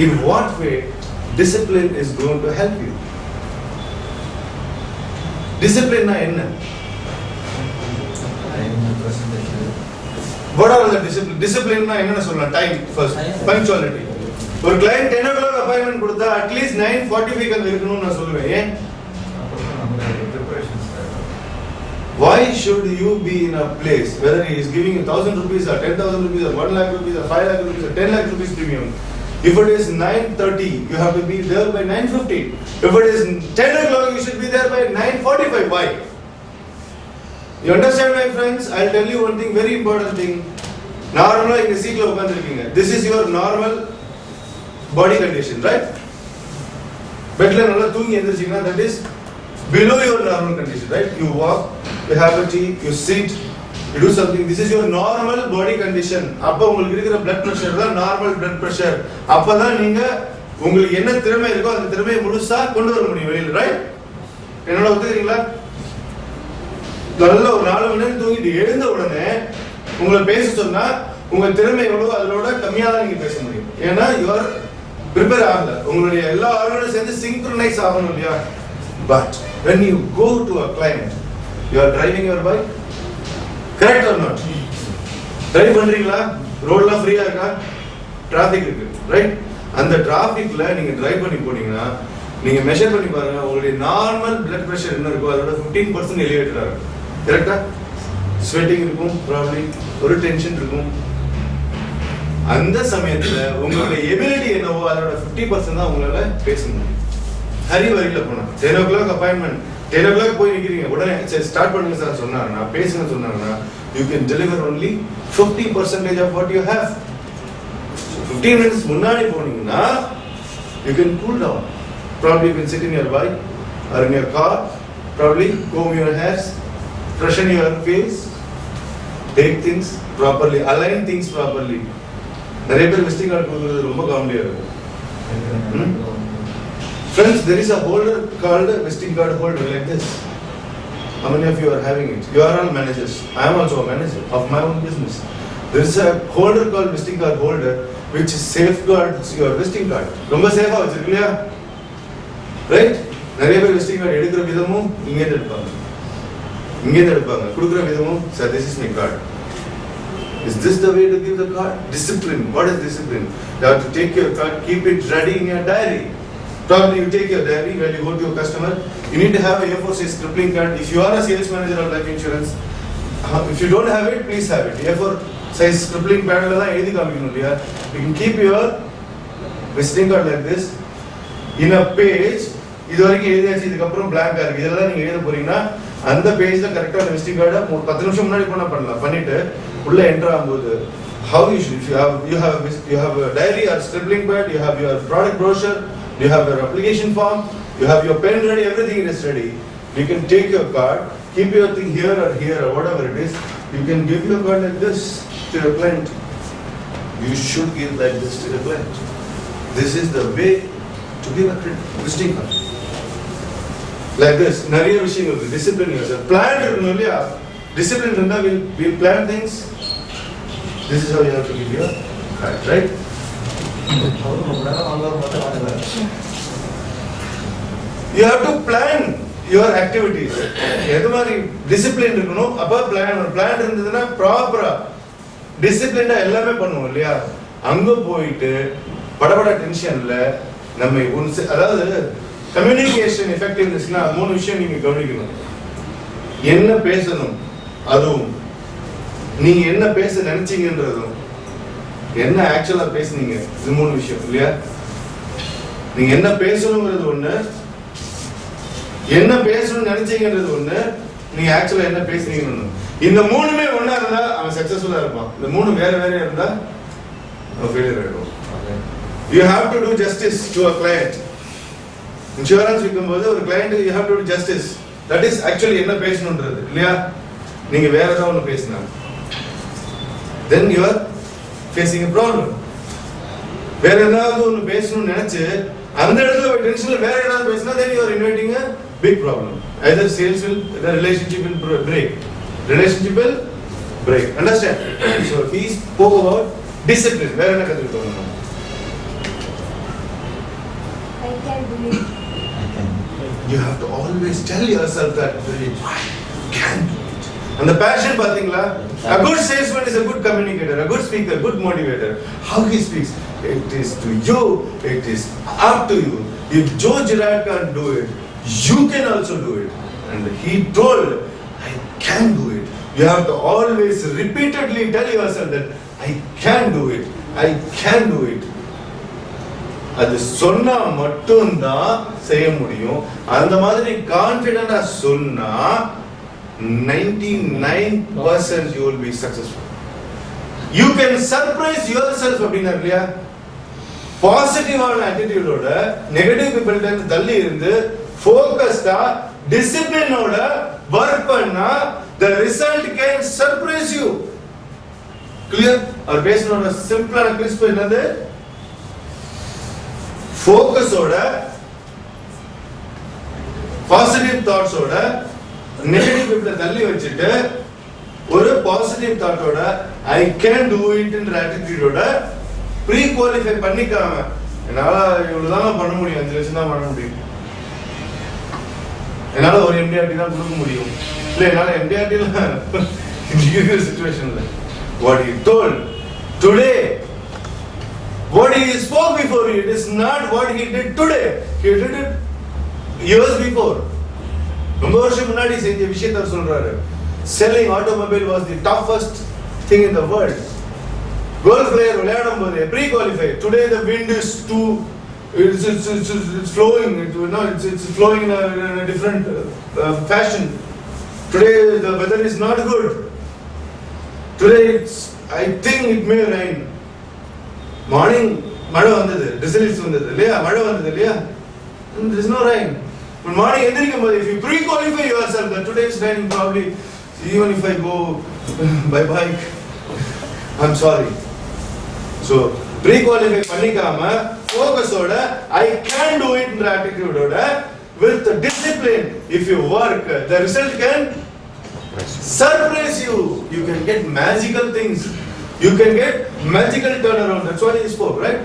In what way discipline is going to help you? Discipline na enna? What are the discipline? Discipline na enna solla? Time first. Punctuality. ஒரு client 10 o'clock appointment கொடுத்தா at least 9:45 அங்க இருக்கணும்னு நான் சொல்லுவேன். ஏன்? Why should you be in a place whether he is giving you 1,000 rupees or 10,000 rupees or 1 lakh rupees or 5 lakh rupees or 10 lakh rupees premium? If it is 9:30, you have to be there by 9:15. If it is 10 o'clock, you should be there by 9:45. Why? You understand, my friends? I'll tell you one thing, very important thing. Normally, in the seat lo ukandirukkinga. This is your normal body condition, right? Bedla nalla thoongi endirchina, that is below your normal condition, right? You walk, you have a tea, you sit, you do something. This is your normal body condition. அப்ப உங்களுக்கு இருக்கிற blood pressure தான் normal blood pressure. அப்பதான் நீங்க உங்களுக்கு என்ன திறமை இருக்கோ அந்த திறமையை முழுசா கொண்டு வர முடியும் வெளியில, right? என்னோட ஒத்துக்கிறீங்களா? நல்ல ஒரு 4 மணி நேரம் தூங்கிட்டு எழுந்த உடனே உங்களை பேச சொன்னா உங்க திறமை எவ்வளவு அதோட கம்மியா தான் நீங்க பேச முடியும். ஏன்னா you are prepare ஆகல. உங்களுடைய எல்லா ஆர்கனும் சேர்ந்து synchronize ஆகணும் இல்லையா? But when you go to a client, you are driving your bike, correct or not? Drive பண்றீங்களா? ரோட்லாம் ஃப்ரீயா இருக்கா? டிராஃபிக் இருக்கு, ரைட்? அந்த டிராஃபிக்ல நீங்க டிரைவ் பண்ணி போனீங்கன்னா நீங்க மெஷர் பண்ணி பாருங்க, உங்களுடைய நார்மல் blood pressure என்ன இருக்கோ அதோட 15% எலிவேட்டடா இருக்கும். கரெக்ட்டா? ஸ்வெட்டிங் இருக்கும், ப்ராபபிலி ஒரு டென்ஷன் இருக்கும். அந்த சமயத்துல உங்களுடைய எபிலிட்டி என்னவோ அதோட 50% தான் உங்களால பேச முடியும். ஹரி வரியில போனா 10 o'clock அப்பாயின்மெண்ட், 10 o'clock போய் நிக்கிறீங்க, உடனே ஸ்டார்ட் பண்ணுங்க சார் சொன்னாருன்னா, பேசுங்க சொன்னாருன்னா, you can deliver only 50% of what you have. So 15 minutes முன்னாடி போனீங்கன்னா you can cool down. Probably you can sit in your bike or in your car, probably comb your hairs, freshen your face, take things properly, align things properly. நிறைய பேர் visiting card கொடுக்கிறது ரொம்ப காமெடியா இருக்கும். Friends, there is a holder called visiting card holder like this. How many of you are having it? You are all managers. I am also a manager of my own business. There is a holder called visiting card holder which safeguards your visiting card. ரொம்ப சேஃபா வச்சிருக்கீங்களா? Right? நிறைய பேர் visiting card எடுக்கிற விதமும் இங்கே எடுப்பாங்க. இங்கே எடுப்பாங்க. கொடுக்கிற விதமும் sir, this is my card. Is this the way to give the card? Discipline. What is discipline? You have to take your card, keep it ready in your diary. Probably you take your diary when you go to your customer. You need to have a A4 size crippling card. If you are a sales manager of life insurance, if you don't have it, please have it. A4 size crippling pad la dhaan எழுதி காமிக்கணும் இல்லையா? You can keep your visiting card like this in a page. இது வரைக்கும் எழுதியாச்சு, இதுக்கு அப்புறம் blank-ஆ இருக்கு. இதெல்லாம் தான் நீங்க எழுத போறீங்கன்னா அந்த பேஜ்ல கரெக்ட்டா அந்த விசிட்டிங் கார்டை 10 நிமிஷம் முன்னாடி பண்ணலாம். பண்ணிட்டு உள்ள என்டர் ஆகும்போது how you should, you have a diary or scribbling pad, you have your product brochure, you have your application form, you have your pen ready, everything is ready. You can take your card, keep your thing here or whatever it is. You can give your card like this to your client. You should give like this to the client. This is the way to give a visiting card. Like this. நிறைய விஷயங்கள் இருக்கு. Discipline yourself. Plan இருக்கணும் இல்லையா? Discipline இருந்தா we'll plan things. This is how you have to give your card, right? You have to plan your activities. எது மாதிரி discipline இருக்கணும், அப்ப plan இருந்ததுன்னா ப்ராப்பரா டிசிப்ளினா எல்லாமே பண்ணுவோம் இல்லையா? அங்க போயிட்டு படபட டென்ஷன்ல நம்ம அதாவது கம்யூனிகேஷன் எஃபெக்டிவ்னஸ்னா 3 விஷயம் நீங்க கவனிக்கணும். என்ன பேசணும், அதுவும் நீங்க என்ன பேச நினைச்சீங்கன்றதும், என்ன ஆக்சுவலா பேசுனீங்க, இது 3 விஷயம் இல்லையா? நீங்க என்ன பேசணுங்கிறது ஒண்ணு, என்ன பேசணும்னு நினைச்சீங்கன்றது ஒண்ணு, நீங்க ஆக்சுவலா என்ன பேசுனீங்கன்னு ஒண்ணு. இந்த 3மே ஒண்ணா இருந்தா அவன் சக்சஸ்ஃபுல்லா இருப்பான். இந்த 3 வேற வேற இருந்தா அவன் ஃபெயிலியர் ஆயிடுவான். You have to do justice to a client. Insurance விக்கும்போது ஒரு client you have to do justice. That is actually என்ன பேசணும்ன்றது இல்லையா? நீங்க வேற ஏதாவது ஒண்ணு பேசினா then you are facing a problem. வேற ஏதாவது ஒண்ணு பேசணும்னு நினைச்சு அந்த இடத்துல ஒரு டென்ஷன்ல வேற ஏதாவது பேசினா then you are inviting a big problem. Either sales will, the relationship will break. Relationship will break. Understand? So he spoke about discipline. வேற என்ன கத்துக்கிட்டோம்? I can do it. You have to always tell yourself that I can do it. And the passion, pathingla, a good salesman is a good communicator, a good speaker, good motivator. How he speaks, it is to you, it is up to you. If Joe Girard can't do it, you can also do it. And he told, I can do it. You have to always repeatedly tell yourself that I can do it. I can do it. அது சொன்னா மட்டும்தான் செய்ய முடியும். அந்த மாதிரி கான்ஃபிடென்ட்டா சொன்னா 99% you will be successful. You can surprise yourself அப்படினா இல்லையா? பாசிட்டிவான ஆட்டிட்யூடோட நெகட்டிவ் பீப்பிள்ட்ட இருந்து தள்ளி இருந்து ஃபோக்கஸ்டா டிசிப்ளினோட வர்க் பண்ணா the result can surprise you. Clear? அவர் பேசனோட சிம்பிளான கிறிஸ்ப் என்னது? ஃபோக்கஸோட பாசிட்டிவ் தாட்ஸோட நெகட்டிவ் பீப்பிள தள்ளி வச்சிட்டு ஒரு பாசிட்டிவ் தாட்டோட ஐ கேன் டு இட் என்ற ஆட்டிட்யூடோட ப்ரீ குவாலிஃபை பண்ணிக்காம என்னால இவ்வளவுதான் பண்ண முடியும், 5 லட்சம் தான் பண்ண முடியும், என்னால ஒரு MDRT தான் கொடுக்க முடியும், இல்ல என்னால MDRT இருக்கிற சிச்சுவேஷன்ல what he told today, what he spoke before you, it is not what he did today, he did it years before. ரொம்ப வருஷம் முன்னாடி செஞ்ச விஷயத்தை சொல்றாரு. Selling automobile was the toughest thing in the world. Golf player விளையாடும் போது pre qualify, today the wind is too, it's flowing, it's flowing in a different fashion. Today the weather is not good. Today I think it may rain. Morning மழை வந்தது, drizzles வந்தது இல்லையா, மழை வந்தது இல்லையா, there is no rain. But morning எந்திரிக்கும் போது if you pre qualify yourself that today is raining, probably even if I go by bike, I'm sorry. So pre qualify பண்ணிக்காம ஃபோக்கஸோட I can do it என்ற attitudeோட with the discipline, if you work, the result can surprise you. You can get magical things, you can get magical turnaround. That's what he spoke, right?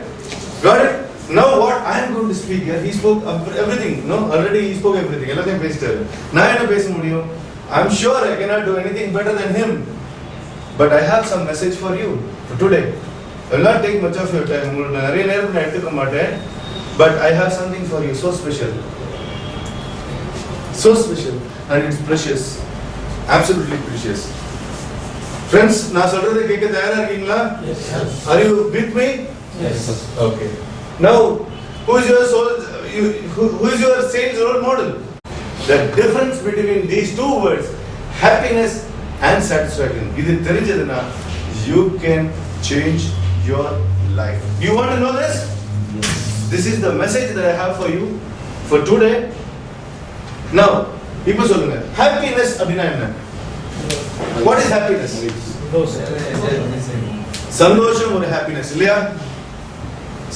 Got it? Now what I am going to speak here, he spoke everything, no, already he spoke everything, எல்லாத்தையும் பேசிட்டாரு. நான் என்ன பேச முடியும்? I'm sure I cannot do anything better than him, but I have some message for you for today. I will not take much of your time, உங்களுக்கு நிறைய நேரம் நான் எடுத்துக்க மாட்டேன், but I have something for you so special, and it's precious, absolutely precious. Friends, நான் சொல்றதை கேட்க தயாரா இருக்கீங்களா? Yes. Are you with me? Yes. Okay. Now, who is your sales role model? The difference between these two words, happiness and satisfaction, idu therinjaduna you can change your life. You want to know this? Yes. This is the message that I have for you for today. Now, ipo solunga, happiness abina enna? What is happiness? Sandosham or happiness illaya?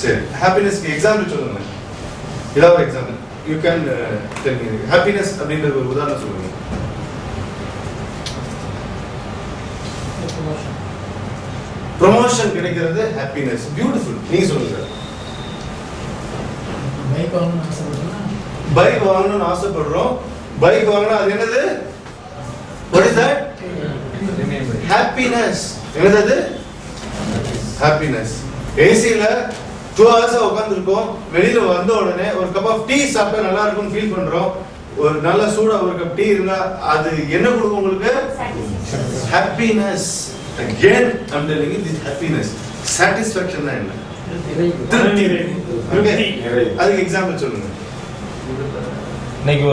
Say happiness ke example solunga. Ida or example you can tell me. Happiness அப்படிங்கற ஒரு உதாரணம் சொல்லுங்க. Promotion கிடைக்கிறது happiness. Beautiful. நீங்க சொல்லுங்க. Bike வாங்கணும்னு ஆசைப்படுறோம். Bike வாங்கினா அது என்னது? What is that? Happiness. என்னது? Happiness. ஏசில 2 hours உட்கார்ந்திருக்கோம், வெளியில வந்த உடனே ஒரு கப் ஆஃப் டீ சாப்பிட்டா நல்லா இருக்கும்னு ஃபீல் பண்றோம். ஒரு நல்ல சூடா ஒரு கப் டீ இருந்தா அது என்ன கொடுக்கும் உங்களுக்கு? Happiness. Again I'm telling you this happiness. Satisfaction னா என்ன? திருப்தி. அதுக்கு எக்ஸாம்பிள் சொல்லுங்க. இன்னைக்கு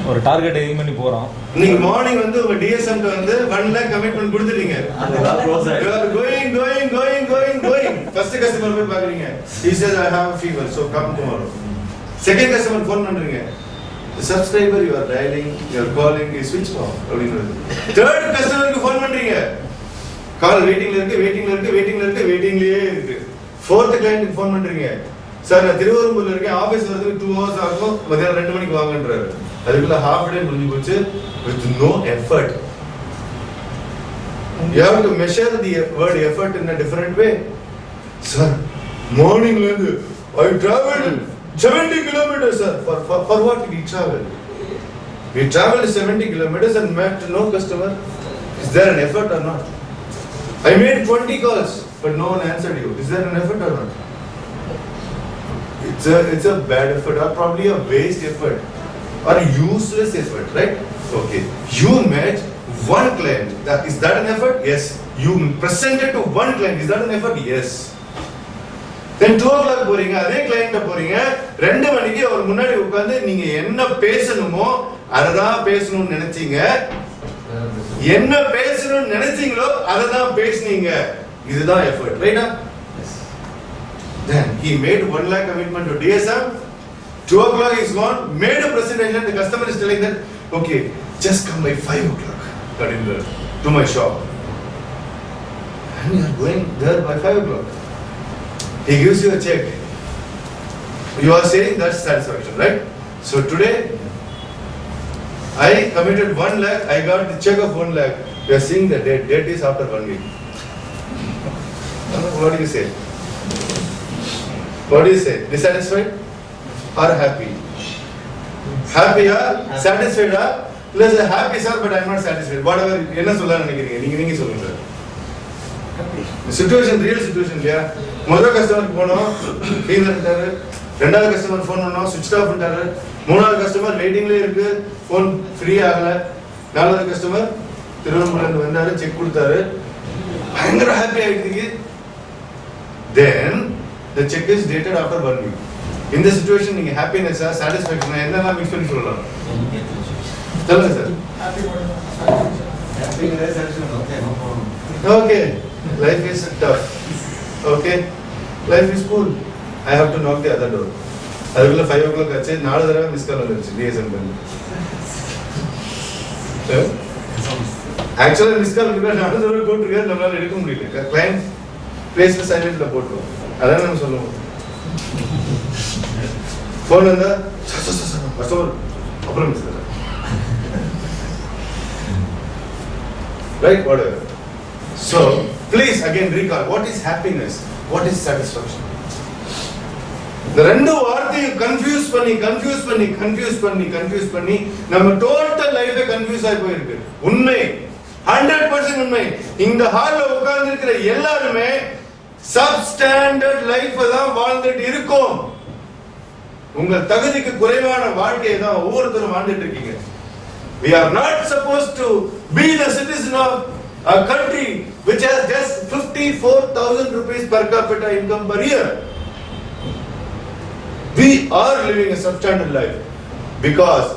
ஒரு டார்கெட் எய்ம் பண்ணி போறோம். நீங்க மார்னிங் வந்து உங்க DSM க்கு வந்து 1 lakh கமிட்மென்ட் கொடுத்துட்டீங்க. அதுதான் க்ளோஸ் ஆயிடுச்சு. You are going. First customer போய் பாக்குறீங்க. He says I have a fever so come tomorrow. Second customer phone பண்றீங்க. The subscriber you are dialing, you are calling is switched off. Third customer க்கு phone பண்றீங்க. கால் வெயிட்டிங்ல இருக்கு. Fourth client க்கு phone பண்றீங்க. Sir நான் திருவரம்பூர்ல இருக்கேன், ஆபீஸ் வரதுக்கு 2 hours ஆகும், மதியம் 2 மணிக்கு வாங்கன்றாரு. அதுக்குள்ள half day முடிஞ்சு போச்சு with no effort. You have to measure the word effort in a different way. Sir, morning la irundhu I traveled 70 kilometers, sir. For what we travel? We traveled 70 kilometers and met no customer. Is there an effort or not? I made 20 calls, but no one answered you. Is there an effort or not? It's a bad effort, or probably a waste effort, or a useless effort, right? Okay. You met one client. Is that an effort? Yes. You presented to one client. Is that an effort? Yes. Then 2 o'clock போறீங்க அதே கிளையண்ட்ட போறீங்க 2 மணிக்கு அவர் முன்னாடி உட்கார்ந்து நீங்க என்ன பேசணுமோ அததான் பேசணும்னு நினைச்சீங்க என்ன பேசணும்னு நினைச்சீங்களோ அததான் பேசுனீங்க இதுதான் எஃபர்ட் ரைட்டா then he made 1 lakh commitment to DSM 2 o'clock is gone made a presentation the customer is telling that okay just come by 5 o'clock to my shop and you are going there by 5 o'clock. He gives you a check. You are saying that's satisfaction, right? So today, I committed 1 lakh, I got the check of 1 lakh. You are seeing the date. Date is after 1 week. What do you say? What do you say? Dissatisfied or happy? Happy or satisfied or? Let's say happy sir, but I am not satisfied. Whatever, என்ன சொல்ல நினைக்கிறீங்க? நீங்க சொல்லுங்க sir. Situation, real situation இல்லையா? முதல் கஸ்டமருக்கு போனோம் feel பண்ணிட்டாரு ரெண்டாவது கஸ்டமர் ஃபோன் பண்ணோம் சுவிட்ச் ஆஃப் பண்ணிட்டாரு மூணாவது கஸ்டமர் வெயிட்டிங்லேயே இருக்கு ஃபோன் ஃப்ரீ ஆகல நாலாவது கஸ்டமர் திருவண்ணாமலையில வந்தாரு செக் கொடுத்தாரு பயங்கர ஹாப்பி ஆயிடுச்சு தென் the check is dated after 1 week இந்த சிச்சுவேஷன் நீங்க ஹாப்பினஸா சாட்டிஸ்ஃபேக்ஷனா என்னெல்லாம் மிக்ஸ் பண்ணி சொல்லலாம் சொல்லுங்க sir okay life is tough okay life is cool I have to knock the other door அதுக்குள்ள 5 o'clock ஆச்சு 4 தடவை மிஸ் கால் வந்துருச்சு DSM பண்ணி ஆக்சுவலா மிஸ் கால் இருக்கா 4 தடவை போட்டுருக்காரு நம்மளால எடுக்க முடியல கிளையண்ட் பிளேஸ்ல சைலண்ட்ல போட்டுருவோம் அதான் நம்ம சொல்லுவோம் ஃபோன் வந்தா கஸ்டமர் அப்புறம் miss right whatever so please again recall what is happiness what is satisfaction இந்த ரெண்டு வார்த்தையை கன்ஃபியூஸ் பண்ணி நம்ம டோட்டல் லைஃபே கன்ஃபியூஸ் ஆகி போயிருக்கு உண்மை 100% உண்மை இந்த ஹால்ல உட்கார்ந்து இருக்கிற எல்லாருமே சப்ஸ்டாண்டர்ட் லைஃப் தான் வாழ்ந்துட்டு இருக்கோம் உங்கள் தகுதிக்கு குறைவான வாழ்க்கையை தான் ஒவ்வொருத்தரும் வாழ்ந்துட்டு இருக்கீங்க we are not supposed to be the citizen of a country which has just 54,000 rupees per capita income per year. We are living a substandard life because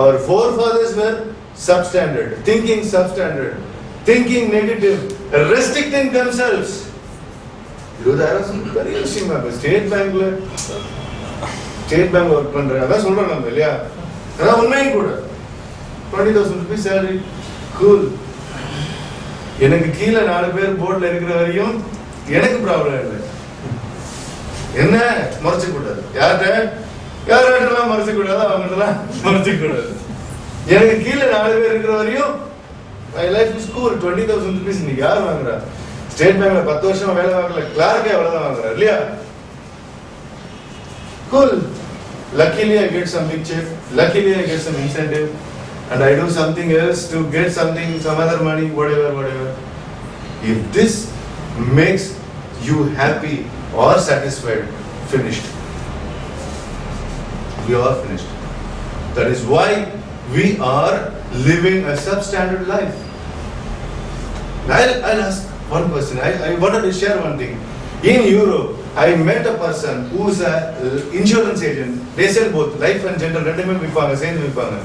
our forefathers were substandard, thinking negative, restricting themselves. பெரிய விஷயம் state bank work பண்றேன் அதான் சொல்றோம் நம்ம இல்லையா அதான் உண்மையும் கூட 20,000 rupees salary cool எனக்கு கீழே 4 பேர் போர்ட்ல இருக்கிற வரையும் எனக்கு ப்ராப்ளம் இல்லை என்ன மறைச்சு கூடாது யார்கிட்டலாம் மறைச்சு கூடாது அவங்ககிட்டலாம் மறைச்சு கூடாது எனக்கு கீழே 4 பேர் இருக்கிற வரையும் my life is cool 20,000 rupees இன்னைக்கு யார் வாங்குறா ஸ்டேட் பேங்க்ல 10 வருஷமா வேலை வாங்கல கிளார்க்கே அவ்வளவுதான் வாங்குறா இல்லையா cool luckily I get some big check luckily I get some incentive and I do something else to get something, some other money, whatever. If this makes you happy or satisfied, finished. We are finished. That is why we are living a substandard life. I'll ask one question. I wanted to share one thing. In Europe, I met a person who is an insurance agent. They sell both life and general. ரெண்டுமே விற்பாங்க சேர்ந்து விற்பாங்க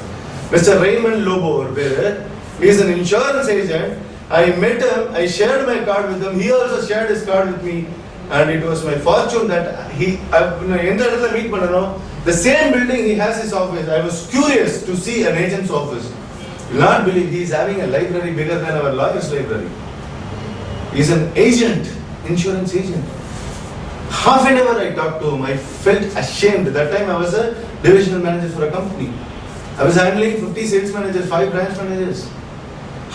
Mr. Raymond Lobo he is an insurance agent. I met him, I shared my card with him, he also shared his card with me and it was my fortune that எந்த இடத்துல meet பண்ணனோ the same building he has his office. I was curious to see an agent's office. You will not believe he is having a library bigger than our lawyer's library. He is an agent, insurance agent. Half an hour I talked to him, I felt ashamed. That time I was a divisional manager for a company. I was handling 50 sales managers, 5 branch managers.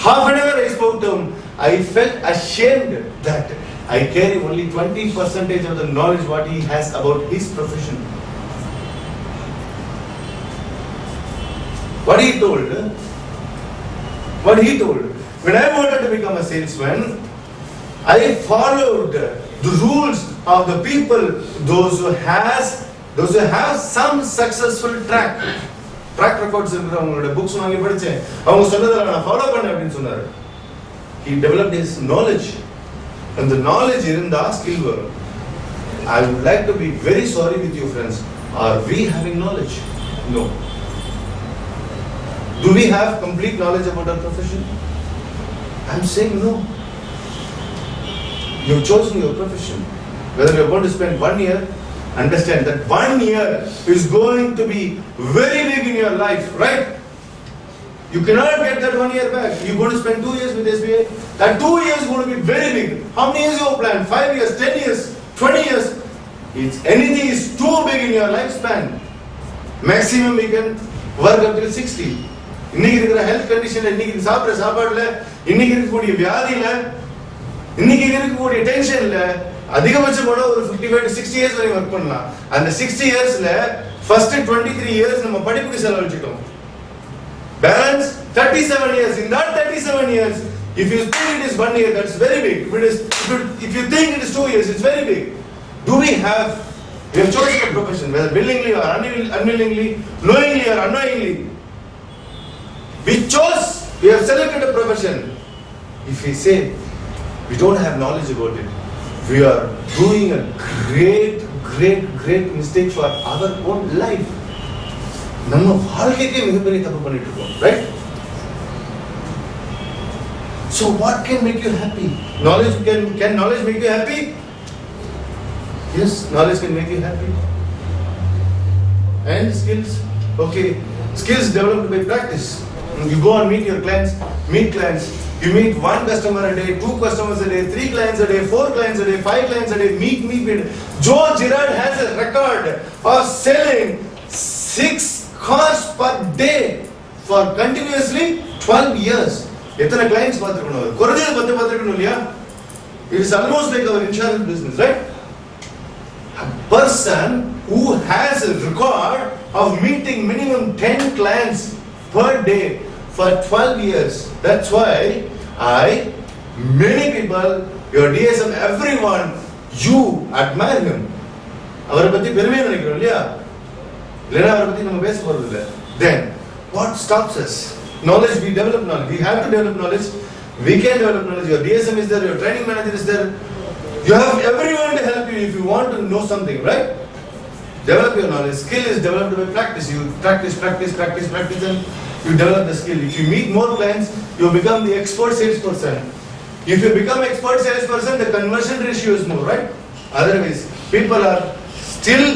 Half an hour I spoke to him. I felt ashamed that I carry only 20% of the knowledge what he has about his profession. What he told? What he told? When I wanted to become a salesman, I followed the rules of the people, those who have some successful track records இருக்கிறவங்களோட books வாங்கி படிச்சேன். அவங்க சொன்னதை நான் follow பண்ணேன் அப்படின்னு சொன்னாரு. He developed his knowledge. And the knowledge இருந்தா skill வரும். I would like to be very sorry with you friends. Are we having knowledge? No. Do we have complete knowledge about our profession? I'm saying no. You've chosen your profession. Whether you're going to spend 1 year, understand that 1 year is going to be very big in your life, right? You cannot get that 1 year back. You're going to spend 2 years with SBI. That 2 years is going to be very big. How many years you have planned? 5 years, 10 years, 20 years. Anything is too big in your lifespan. Maximum we can work up till 60. இன்னைக்கு இருக்கிற health கண்டிஷன்ல, இன்னைக்கு சாப்பிட்ற சாப்பாடுல, இன்னைக்கு இருக்கக்கூடிய வியாதியில, இன்னைக்கு இருக்கக்கூடிய டென்ஷன்ல அதிகபட்சம் போட ஒரு 55 to 60 இயர்ஸ் வரை ஒர்க் பண்ணலாம். அந்த 60 இயர்ஸ்ல ஃபர்ஸ்ட் 23 இயர்ஸ் நம்ம படிப்புக்கு செலவழிச்சிட்டோம். Balance 37 years. In that 37 years, if you think it is 1 year, that's very big. If you think it is 2 years, it's very big. We have chosen a profession, whether willingly or unwillingly, knowingly or unknowingly. We have selected a profession. If we say we don't have knowledge about it, we are doing a great mistake for our own life. நம்ம வாழ்க்கைக்கே மிகப்பெரிய தப்பு பண்ணிட்டு இருக்கோம், right? So what can make you happy? Knowledge can knowledge make you happy? Yes, knowledge can make you happy. And skills, okay, skills developed by practice. You go and meet clients. You meet 1 customer a day, 2 customers a day, 3 clients a day, 4 clients a day, 5 clients a day. Meet. Joe Girard has a record of selling 6 cars per day for continuously 12 years. எத்தனை clients பார்த்திருக்கணும்? குறைஞ்சது 10 பார்த்திருக்கணும் இல்லையா? It is almost like our insurance business, right? A person who has a record of meeting minimum 10 clients per day for 12 years. That's why many people, your DSM, everyone, you admire him. அவரை பத்தி பெருமையா நினைக்கிறோம் இல்லையா? இல்லைன்னா அவரை பத்தி நம்ம பேச போறது இல்லை. Then what stops us? Knowledge, we develop knowledge. We have to develop knowledge. We can develop knowledge. Your DSM is there, your training manager is there. You have everyone to help you if you want to know something, right? Develop your knowledge. Skill is developed by practice. You practice and you develop the skill. If you meet more clients, you become the expert salesperson. If you become expert salesperson, the conversion ratio is more, right? Otherwise, people are still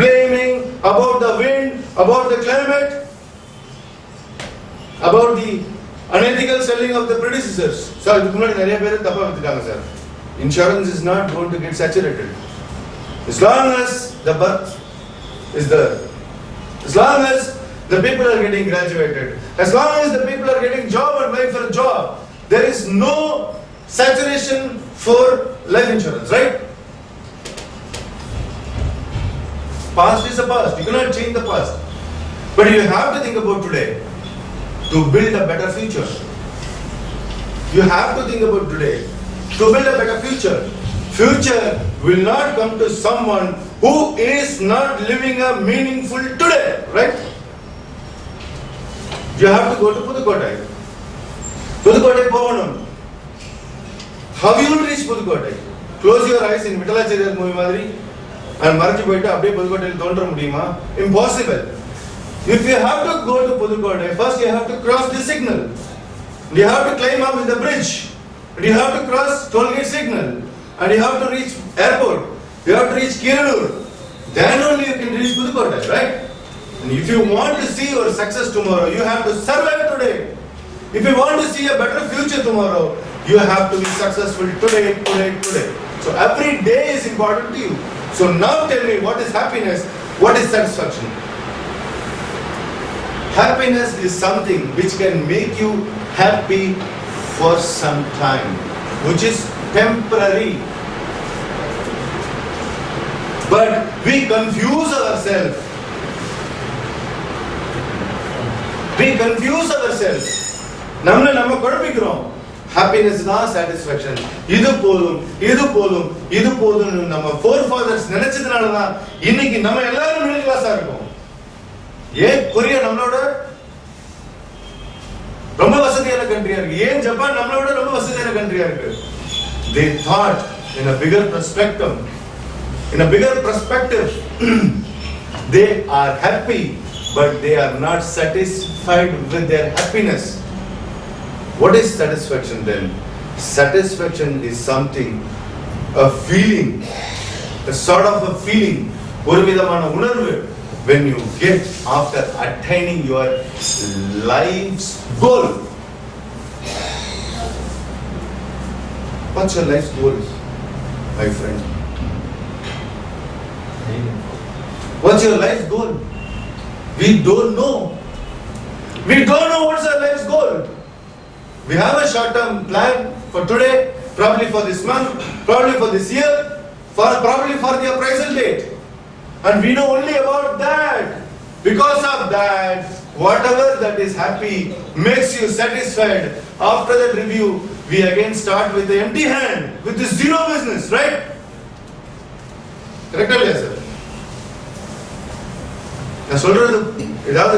blaming about the wind, about the climate, about the unethical selling of the predecessors. So, இதுக்கு முன்னாடி நிறைய பேர் தப்பா வித்துட்டாங்க sir. Insurance is not going to get saturated. As long as the birth is there, as long as the people are getting graduated, as long as the people are getting job and going for a job, there is no saturation for life insurance, right? Past is the past. You cannot change the past. But you have to think about today to build a better future. You have to think about today to build a better future. Future will not come to someone who is not living a meaningful today, right? You have to go to Pudukkottai. Pudukkottai Bhavanam. How you will reach Pudukkottai? Close your eyes in Vittalacharya movie madri and மறைஞ்சு போயிட்டு அப்படியே புதுக்கோட்டையில் தோன்ற முடியுமா? Impossible. If you have to go to Pudukkottai, first you have to cross the signal. You have to climb up with the bridge. And you have to cross toll gate signal. And you have to reach airport. You have to reach Kiralur. Then only you can reach Pudukkottai, right? And if you want to see your success tomorrow, you have to survive today. If you want to see a better future tomorrow, you have to be successful today. So every day is important to you. So now tell me, what is happiness? What is satisfaction? Happiness is something which can make you happy for some time, which is temporary. But we confuse ourselves. We confuse ourselves. நம்ம குழப்பிக்கிறோம். Happiness தான் satisfaction. இது போதும், இது போதும், இது போதும் நம்ம forefathers நினைச்சதுனால தான் இன்னைக்கு நம்ம எல்லாரும் மிடில் கிளாஸா இருக்கோம். ஏன் கொரியா நம்மளோட ரொம்ப வசதியான கண்ட்ரியா இருக்கு? ஏன் ஜப்பான் நம்மளோட ரொம்ப வசதியான கண்ட்ரியா இருக்கு? They thought in a bigger perspective. In a bigger perspective, they are happy, but they are not satisfied with their happiness. What is satisfaction then? Satisfaction is something, a feeling, a sort of a feeling, ஒரு விதமான உணர்வு when you get after attaining your life's goal. What's your life's goal, my friend? What's your life's goal? We don't know. We don't know what's our life's goal. We have a short-term plan for today, probably for this month, probably for this year, probably for the present date. And we know only about that. Because of that, whatever that is happy makes you satisfied. After that review, we again start with the empty hand, with the zero business, right? Correct or yes, sir? நான் சொல்றது ஏதாவது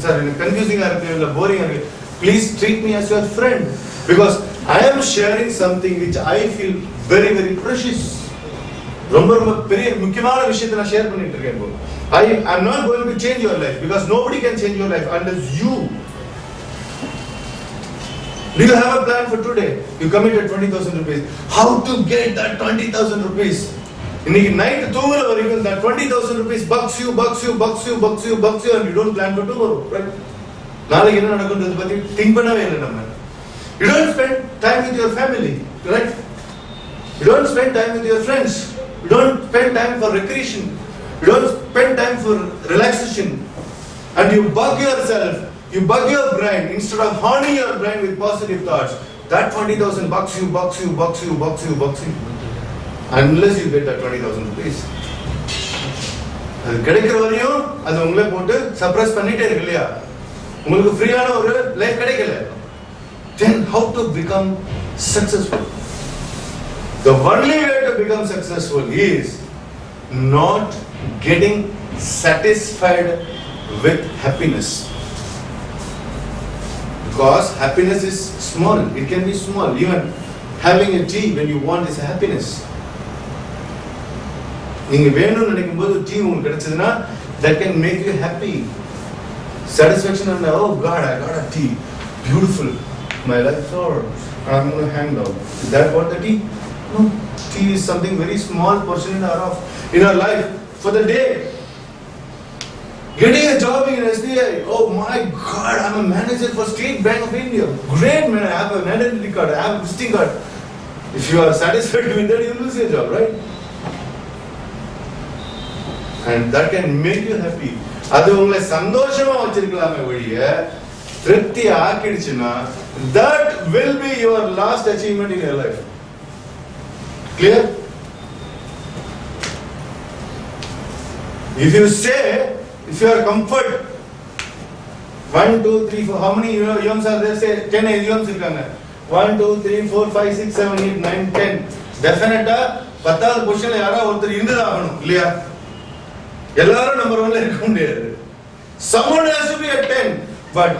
sir கன்ஃபியூசிங்கா இருக்கு இல்ல போரிங்கா இருக்கு, please treat me as your friend, because I am sharing something which I feel very very precious. ரொம்ப ரொம்ப பெரிய முக்கியமான விஷயத்தை நான் ஷேர் பண்ணிட்டு இருக்கேன் இப்போ. I am not going to change your life, because nobody can change your life unless you. Do you have a plan for today? You committed 20,000 rupees. How to get that 20,000 rupees? இன்னைக்கு night தூங்குற வரைக்கும் that 20,000 rupees bucks you and you don't plan for tomorrow, right? நாளைக்கு என்ன நடக்கும்ன்றத பத்தி think பண்ணவே இல்லை நம்ம. You don't spend time with your family, right? You don't spend time with your friends. You don't spend time for recreation. You don't spend time for relaxation. And you bug yourself, you bug your brain instead of honing your brain with positive thoughts. That 20,000 bucks you. Unless you get that 20,000 rupees. அது கிடைக்கிற வரையும் அது உங்களே போட்டு suppress பண்ணிட்டே இருக்கு இல்லையா? உங்களுக்கு ஃப்ரீயான ஒரு லைஃப் கிடைக்கல. Then how to become successful? The only way to become successful is not getting satisfied with happiness. Because happiness is small. It can be small. Even having a tea when you want is happiness. நீங்க வேணும்னு நினைக்கும் போது tea உங்களுக்கு கிடைச்சதுன்னா that can make you happy. Satisfaction and oh God, I got a tea, beautiful, my life, or I'm going to hang out. Is that what the tea? No, tea is something very small portion in our life for the day. Getting a job in SBI, oh my God, I'm a manager for State Bank of India. Great man, I have an identity card, I have a visiting card. If you are satisfied with that, you lose your job, right? And that can make you happy. அது உங்களை சந்தோஷமா வச்சிருக்கலாமே ஒழிய திருப்தி ஆக்கிடுச்சுன்னா that will be your last achievement in your life. Clear? If you say, if you are comfort 1 2 3 4, how many yams are there? Say 10 yams இருக்காங்க. 1 2 3 4 5 6 7 8 9 10. டெஃபினட்டா 10வது பொசிஷன்ல யாரா ஒருத்தர் இருந்துதான் ஆகணும் இல்லையா? எல்லாரும் நம்பர் 1ல இருக்க முடியாது. Someone has to be at 10. But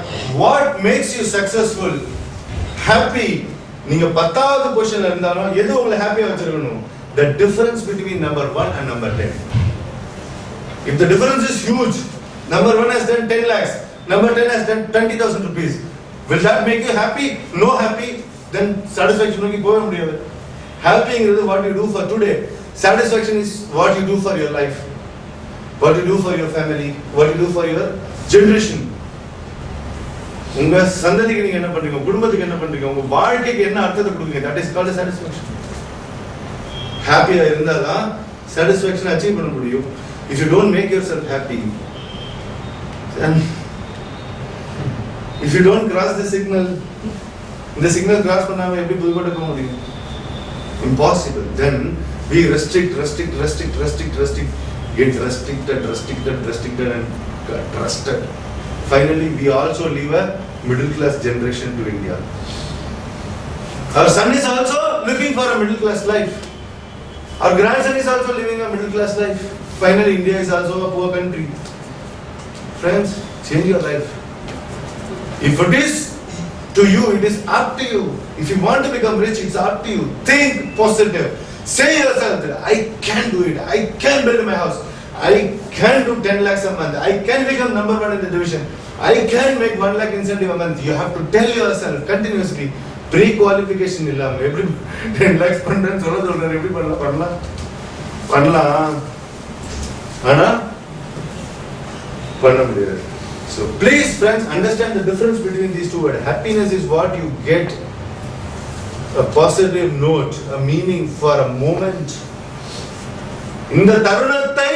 what makes you successful, happy? நீங்க 10வது பொசிஷன்ல இருந்தாலும் எது உங்களை ஹாப்பியா வச்சிருக்கணும்? The difference between number 1 and number 10. If the difference is huge, number 1 has done 10 lakhs, number 10 has done 20,000 rupees. Will that make you happy? No happy, then satisfaction நோக்கி போக முடியாது. Happy is what you do for today. Satisfaction is what you do for your life. What you do for your family, what you do for your generation. உங்க சந்ததிக்கு நீங்க என்ன பண்றீங்க, குடும்பத்துக்கு என்ன பண்றீங்க, உங்க வாழ்க்கைக்கு என்ன அர்த்தத்தை கொடுக்கீங்க, that is called satisfaction. ஹாப்பியா இருந்தாதான் satisfaction அச்சீவ் பண்ண முடியும். If you don't make yourself happy, then if you don't cross the signal, இந்த signal cross பண்ணாம எப்படி புதுக்கோட்டை போக முடியும்? Impossible. Then We restrict, get restricted and got trusted. Finally, we also leave a middle class generation to India. Our son is also looking for a middle class life. Our grandson is also living a middle class life. Finally, India is also a poor country. Friends, change your life. If it is to you, it is up to you. If you want to become rich, it's up to you. Think positive. Say yourself that I can do it. I can build my house. I can do 10 lakhs a month. I can become number one in the division. I can make 1 lakh incentive a month. You have to tell yourself continuously. Pre-qualification illam. Every 10 lakhs பண்றேன்னு சொல்றாரு. எப்படி பண்ணலாம். ஆனா பண்ண முடியாது. So please friends understand the difference between these two words. Happiness is what you get, a positive note, a meaning for a moment. இந்த தருணத்தை